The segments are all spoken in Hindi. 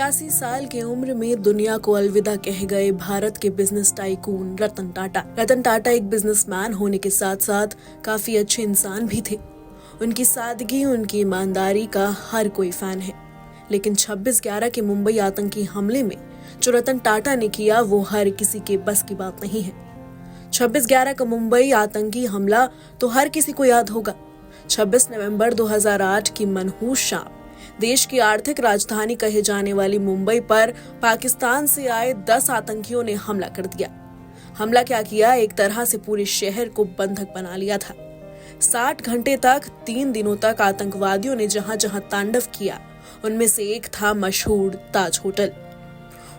85 साल की उम्र में दुनिया को अलविदा कह गए भारत के बिजनेस टाइकून रतन टाटा। रतन टाटा एक बिजनेसमैन होने के साथ साथ काफी अच्छे इंसान भी थे। उनकी सादगी, उनकी ईमानदारी का हर कोई फैन है। लेकिन 26/11 के मुंबई आतंकी हमले में जो रतन टाटा ने किया वो हर किसी के बस की बात नहीं है। 26/11 का मुंबई आतंकी हमला तो हर किसी को याद होगा। 26 नवंबर 2008 की मनहूस शाम देश की आर्थिक राजधानी कहे जाने वाली मुंबई पर पाकिस्तान से आए 10 आतंकियों ने हमला कर दिया। हमला क्या किया, एक तरह से पूरे शहर को बंधक बना लिया था। 60 घंटे तक 3 दिनों तक आतंकवादियों ने जहां जहां तांडव किया, उनमें से एक था मशहूर ताज होटल।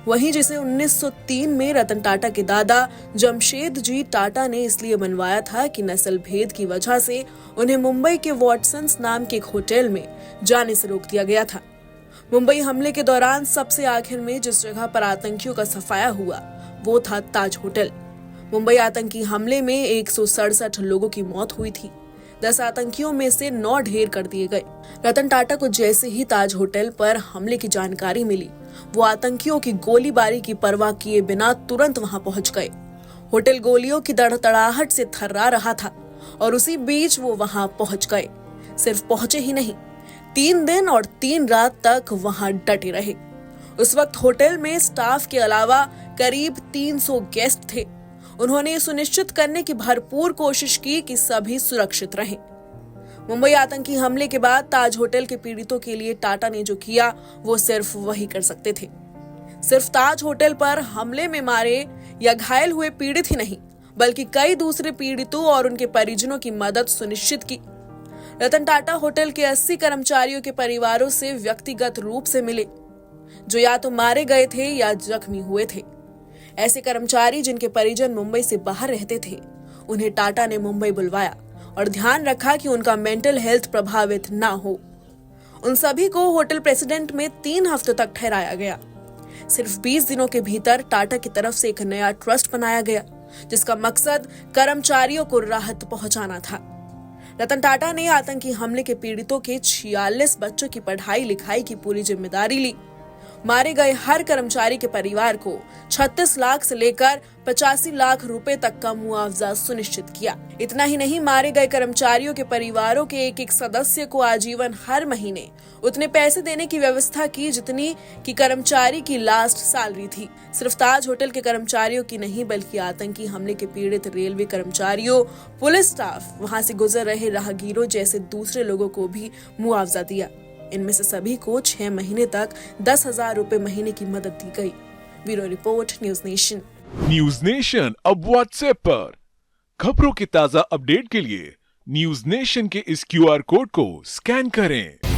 वहीं जिसे 1903 में रतन टाटा के दादा जमशेद जी टाटा ने इसलिए बनवाया था कि नस्ल भेद की वजह से उन्हें मुंबई के वॉटसन्स नाम के एक होटल में जाने से रोक दिया गया था। मुंबई हमले के दौरान सबसे आखिर में जिस जगह पर आतंकियों का सफाया हुआ वो था ताज होटल। मुंबई आतंकी हमले में 167 लोगों की मौत हुई थी। 10 आतंकियों में से 9 ढेर कर दिए गए। रतन टाटा को जैसे ही ताज होटल पर हमले की जानकारी मिली, वो आतंकियों की गोलीबारी की परवाह किए बिना तुरंत वहां पहुंच गए। होटल गोलियों की धड़धड़ाहट से थर्रा रहा था और उसी बीच वो वहां पहुंच गए। सिर्फ पहुंचे ही नहीं, 3 दिन और 3 रात तक वहां डटे रहे। उस वक्त होटल में स्टाफ के अलावा करीब 300 गेस्ट थे। उन्होंने ये सुनिश्चित करने की भरपूर कोशिश की कि सभी सुरक्षित रहें। मुंबई आतंकी हमले के बाद ताज होटल के पीड़ितों के लिए टाटा ने जो किया वो सिर्फ वही कर सकते थे। सिर्फ ताज होटल पर हमले में मारे या घायल हुए पीड़ित ही नहीं, बल्कि कई दूसरे पीड़ितों और उनके परिजनों की मदद सुनिश्चित की। रतन टाटा होटल के 80 कर्मचारियों के परिवारों से व्यक्तिगत रूप से मिले, जो या तो मारे गए थे या जख्मी हुए थे। ऐसे कर्मचारी जिनके परिजन मुंबई से बाहर रहते थे, उन्हें टाटा ने मुंबई बुलवाया और ध्यान रखा कि उनका मेंटल हेल्थ प्रभावित ना हो। उन सभी को होटल प्रेसिडेंट में 3 हफ्तों तक ठहराया गया। सिर्फ 20 दिनों के भीतर टाटा की तरफ से एक नया ट्रस्ट बनाया गया, जिसका मकसद कर्मचारियों को राहत पहुंचाना था। रतन टाटा ने आतंकी हमले के पीड़ितों के 46 बच्चों की पढ़ाई लिखाई की पूरी जिम्मेदारी ली। मारे गए हर कर्मचारी के परिवार को 36 लाख से लेकर 85 लाख रुपए तक का मुआवजा सुनिश्चित किया। इतना ही नहीं, मारे गए कर्मचारियों के परिवारों के एक सदस्य को आजीवन हर महीने उतने पैसे देने की व्यवस्था की जितनी कि कर्मचारी की लास्ट सैलरी थी। सिर्फ ताज होटल के कर्मचारियों की नहीं, बल्कि आतंकी हमले के पीड़ित रेलवे कर्मचारियों, पुलिस स्टाफ, वहां से गुजर रहे राहगीरों जैसे दूसरे लोगों को भी मुआवजा दिया। इनमें से सभी को 6 महीने तक 10,000 रुपए महीने की मदद दी गई। Bureau report, news nation. News nation अब व्हाट्सएप पर खबरों की ताजा अपडेट के लिए न्यूज नेशन के इस QR कोड को स्कैन करें।